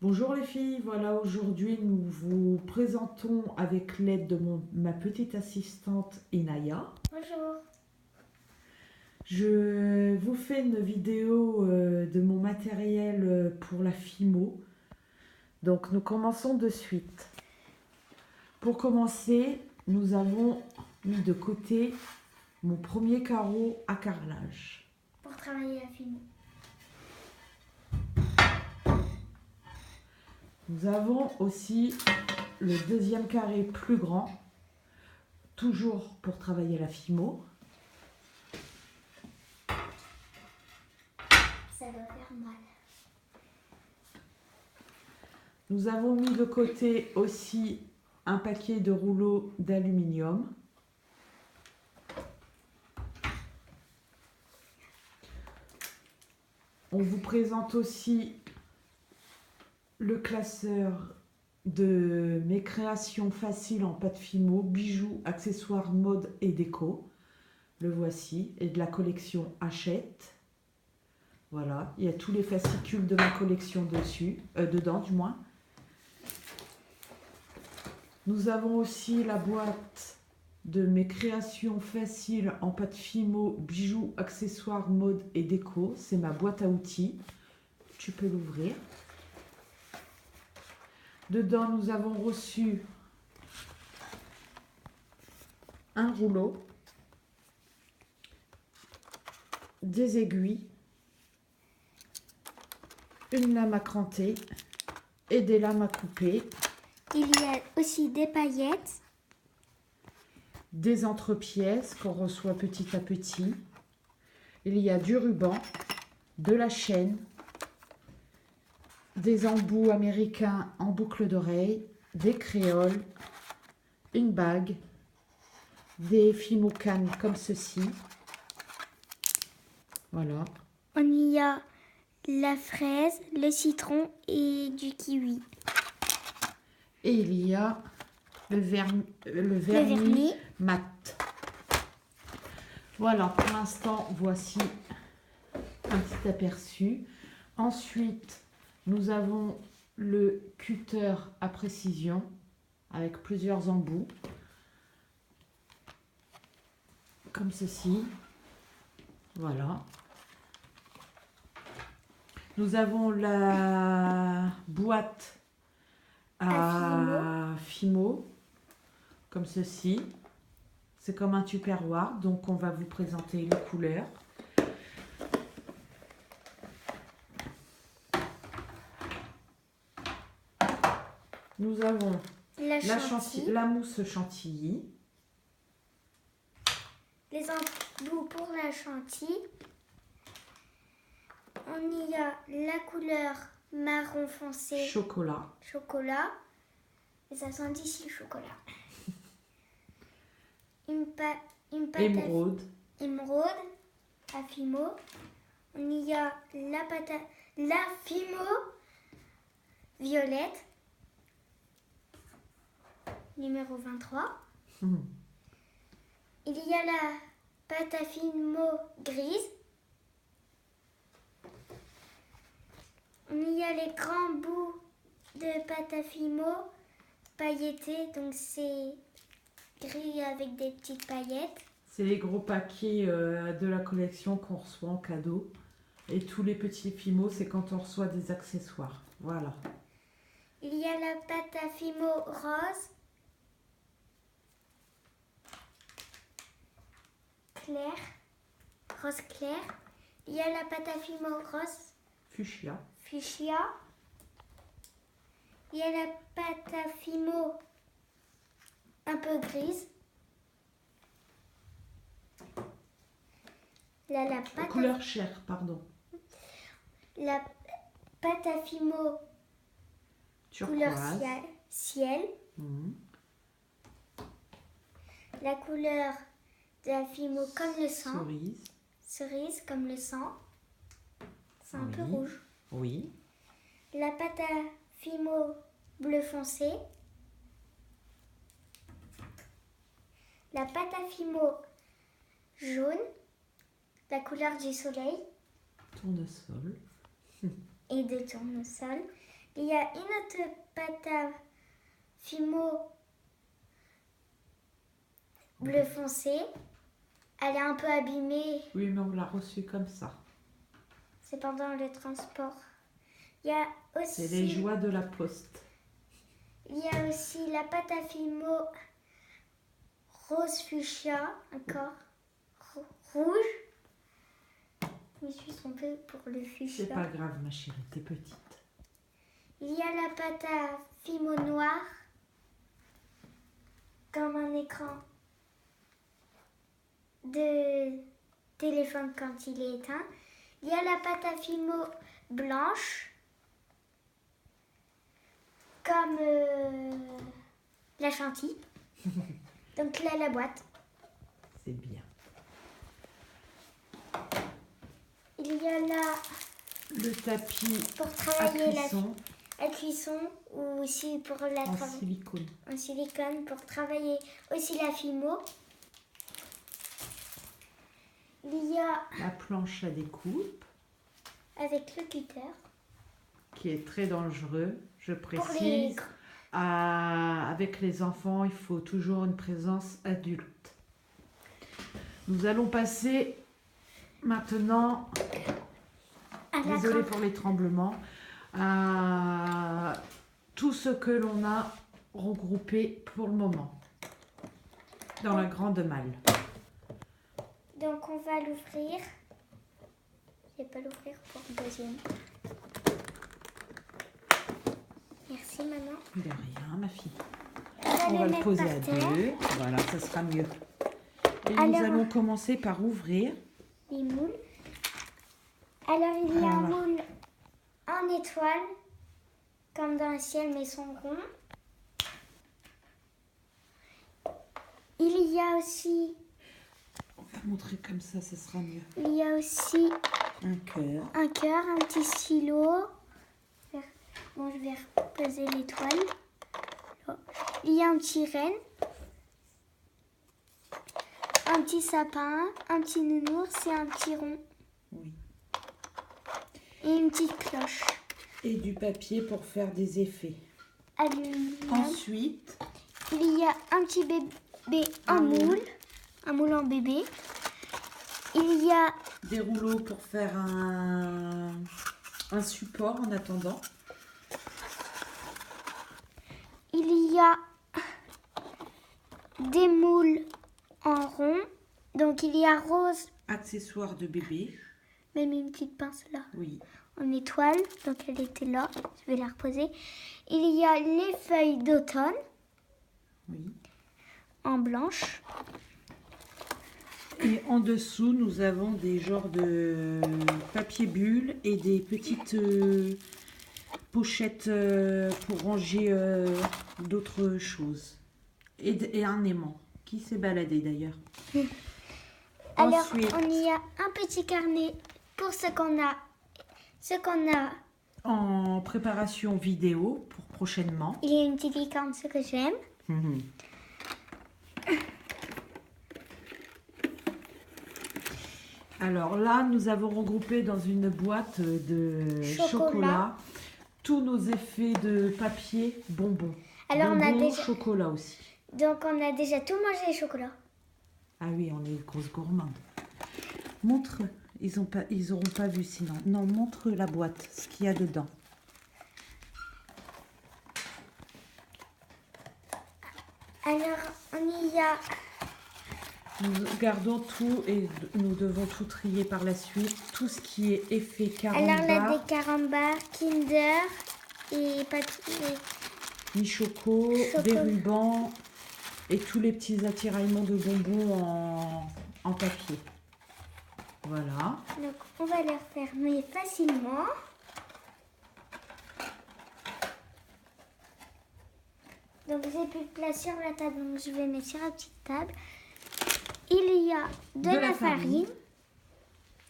Bonjour les filles, voilà aujourd'hui nous vous présentons avec l'aide de ma petite assistante Inaya. Bonjour. Je vous fais une vidéo de mon matériel pour la FIMO. Donc nous commençons de suite. Pour commencer, nous avons mis de côté mon premier carreau à carrelage. Pour travailler la fimo. Nous avons aussi le deuxième carré plus grand, toujours pour travailler la FIMO. Ça doit faire mal. Nous avons mis de côté aussi un paquet de rouleaux d'aluminium. On vous présente aussi le classeur de mes créations faciles en pâte fimo, bijoux, accessoires, mode et déco. Le voici, et de la collection Hachette. Voilà, il y a tous les fascicules de ma collection dessus, dedans du moins. Nous avons aussi la boîte de mes créations faciles en pâte fimo, bijoux, accessoires, mode et déco. C'est ma boîte à outils. Tu peux l'ouvrir. Dedans, nous avons reçu un rouleau, des aiguilles, une lame à cranter et des lames à couper. Il y a aussi des paillettes. Des entrepièces qu'on reçoit petit à petit. Il y a du ruban, de la chaîne, des embouts américains en boucle d'oreille, des créoles, une bague, des fimo-cannes comme ceci. Voilà. On y a la fraise, le citron et du kiwi. Et il y a le vernis vernis. mat. Voilà, pour l'instant, voici un petit aperçu. Ensuite, nous avons le cutter à précision avec plusieurs embouts, comme ceci. Voilà. Nous avons la boîte à fimo, comme ceci. C'est comme un tupperware, donc on va vous présenter les couleurs. Nous avons la mousse chantilly. Les embouts pour la chantilly. On y a la couleur marron foncé. Chocolat. Et ça sent d'ici chocolat. Une pâte Émeraude. À fimo. On y a la fimo violette. Numéro 23. Il y a la pâte à fimo grise. On y a les grands bouts de pâte à fimo paillettés, donc c'est gris avec des petites paillettes. C'est les gros paquets de la collection qu'on reçoit en cadeau. Et tous les petits fimos, c'est quand on reçoit des accessoires. Voilà. Il y a la pâte à fimo rose. Rose clair. Il y a la pâte à fimo rose Fuchsia. Il y a la pâte à fimo un peu grise. La couleur chair, pardon. La pâte à fimo couleur ciel. La couleur de la fimo comme le sang. Cerise comme le sang. C'est un peu rouge. Oui. La pâte à fimo bleu foncé. La pâte à fimo jaune. La couleur du soleil. Tournesol. Et de tournesol. Il y a une autre pâte à Fimo bleu foncé. Elle est un peu abîmée. Oui, mais on l'a reçue comme ça. C'est pendant le transport. Il y a aussi... C'est les joies de la poste. Il y a aussi la pâte à Fimo rose fuchsia, encore rouge. Je me suis trompée pour le fuchsia. C'est pas grave, ma chérie, t'es petite. Il y a la pâte à Fimo noir, comme un écran de téléphone quand il est éteint. Il y a la pâte à Fimo blanche, comme la chantilly. Donc là, la boîte. C'est bien. Il y a là Le tapis pour à travailler cuisson la cuisson ou aussi pour la en silicone. en silicone pour travailler aussi la Fimo. Il y a La planche à découpe, avec le cutter qui est très dangereux, je pour les précise. Avec les enfants, il faut toujours une présence adulte. Nous allons passer maintenant, à la désolée grande- pour les tremblements, à tout ce que l'on a regroupé pour le moment dans la grande malle. Donc on va l'ouvrir. Je vais pas l'ouvrir pour le deuxième. Merci maman. De rien, ma fille. On On va le mettre poser par à terre. deux. Voilà, ça sera mieux. Et nous Alors- allons commencer par ouvrir. Les moules. Alors il y a un Voilà. moule en étoile, comme dans le ciel, mais son rond. Il y a aussi, On va montrer comme ça sera mieux. il y a aussi Un cœur. un cœur, un petit stylo. Bon, je vais reposer l'étoile. Il y a un petit renne, un petit sapin, un petit nounours et un petit rond. Oui. Et une petite cloche. Et du papier pour faire des effets. Aluminium. Ensuite, Il y a un petit bébé en Un moule. moule, un moule en bébé. Il y a des rouleaux pour faire un support en attendant. il y a des moules en rond. Donc il y a rose, Accessoires de bébé. même une petite pince là, Oui. en étoile. Donc elle était là, je vais la reposer. Il y a les feuilles d'automne Oui. en blanche. Et en dessous, nous avons des genres de papier bulle et des petites pochettes pour ranger d'autres choses. Et un aimant qui s'est baladé d'ailleurs. Alors Ensuite, on y a un petit carnet pour ce qu'on a. en préparation vidéo pour prochainement. Il y a une petite licorne, ce que j'aime. Mhm. Alors là, nous avons regroupé dans une boîte de chocolat tous nos effets de papier bonbons. Alors, on a Bonbons, déjà- chocolat aussi. Donc on a déjà tout mangé les chocolats. Ah oui, on est une grosse gourmande. Montre, ils auront pas vu sinon. Non, montre la boîte, ce qu'il y a dedans. Alors on y a Nous gardons tout et nous devons tout trier par la suite. Tout ce qui est effet alors là carambar, des carambars, Kinder et papier. mi-choco, Chocolat. des rubans et tous les petits attiraillements de bonbons en papier. Voilà. Donc on va les refermer facilement. Donc j'ai plus de place sur la table, donc je vais mettre sur la petite table. Il y a de la farine.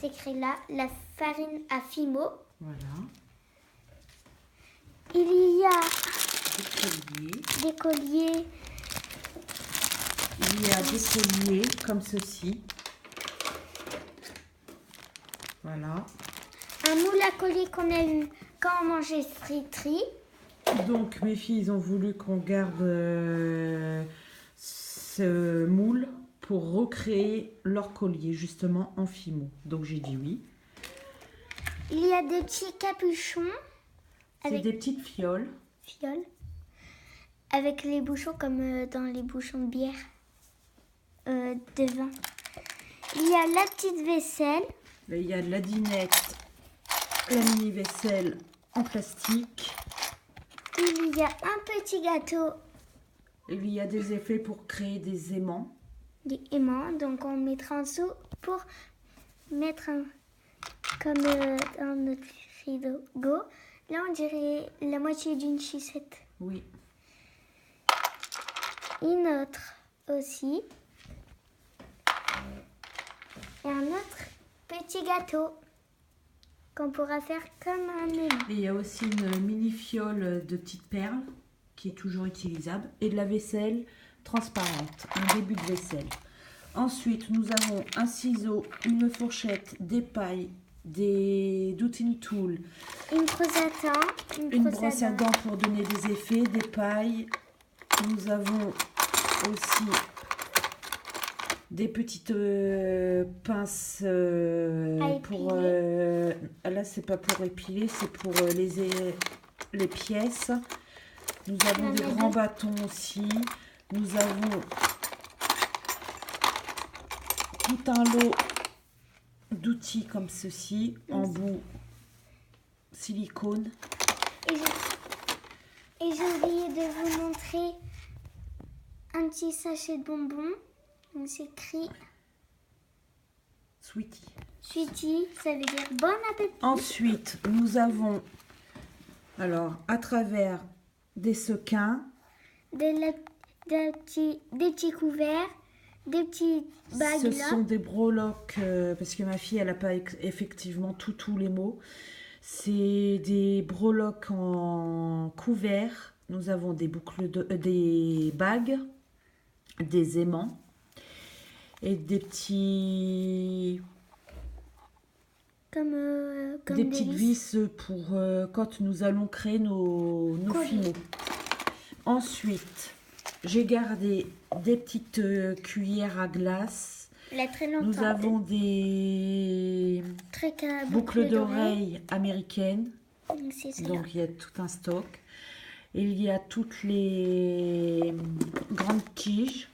C'est écrit là, la farine à Fimo. Voilà. Il y a Des colliers. des colliers. Il y a des colliers comme ceci. Voilà. Un moule à collier qu'on a eu quand on mangeait friterie. Donc mes filles ont voulu qu'on garde ce moule pour recréer leur collier justement en fimo. Donc j'ai dit oui. Il y a des petits capuchons C'est avec des petites fioles. fioles. Avec les bouchons comme dans les bouchons de bière, de vin. Il y a la petite vaisselle. Il y a de la dinette, la mini vaisselle en plastique. Il y a un petit gâteau, Il y a des effets pour créer des aimants. des aimants. Donc on mettra en dessous pour mettre comme dans notre frigo. Là on dirait la moitié d'une sucette. Oui. Une autre aussi. Et un autre petit gâteau qu'on pourra faire comme un aimant. Et il y a aussi une mini fiole de petites perles qui est toujours utilisable. Et de la vaisselle transparente, un début de vaisselle. Ensuite, nous avons un ciseau, une fourchette, des pailles, des doutine tools, Une brosse à dents. une brosse à dents pour donner des effets, des pailles. Nous avons aussi des petites pinces pour... là, c'est pas pour épiler, c'est pour les pièces. Nous avons des grands bâtons aussi. Nous avons tout un lot d'outils comme ceci, en bout silicone. Et j'ai oublié de vous montrer un petit sachet de bonbons. Donc c'est écrit Sweetie. Sweetie, ça veut dire bon appétit. Ensuite, nous avons, alors, à travers des sequins, Des petits couverts, des petits bagues ce là. sont des breloques, parce que ma fille, elle n'a pas effectivement tous les mots. C'est des breloques en couvert. Nous avons des boucles des bagues, des aimants et des petits... Comme des petites vis pour quand nous allons créer nos fimos. Ensuite, j'ai gardé des petites cuillères à glace. La très longtemps. Nous avons des boucles d'oreilles américaines. Donc il y a tout un stock. Il y a toutes les grandes tiges.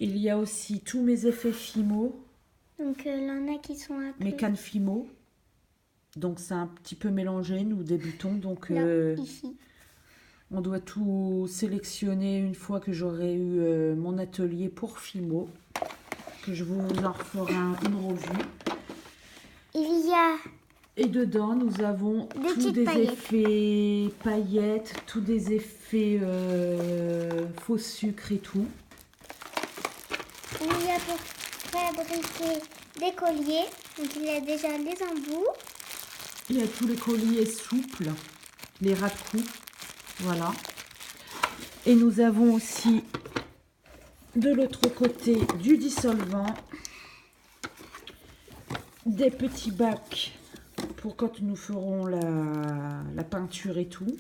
Il y a aussi tous mes effets fimo. Donc il y en a qui sont appelés. Mes cannes fimo. Donc c'est un petit peu mélangé, nous débutons. Donc là, ici. On doit tout sélectionner une fois que j'aurai eu mon atelier pour fimo. Que je vous en ferai une revue. Il y a... Et dedans, nous avons tous des effets paillettes, tous des effets faux sucre et tout. Il y a pour fabriquer des colliers. Donc il y a déjà les embouts. Il y a tous les colliers souples, les ras de cou. Voilà. Et nous avons aussi de l'autre côté du dissolvant, des petits bacs pour quand nous ferons la peinture et tout.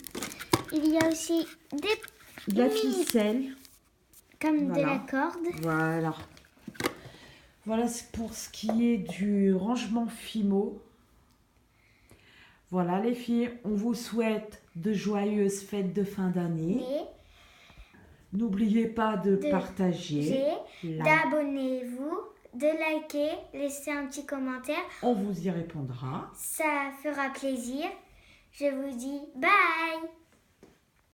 Il y a aussi de la ficelle. Comme voilà. De la corde. Voilà. Voilà pour ce qui est du rangement fimo. Voilà les filles, on vous souhaite de joyeuses fêtes de fin d'année. N'oubliez pas de partager, d'abonnez-vous, de liker, laissez un petit commentaire. On vous y répondra. Ça fera plaisir. Je vous dis bye.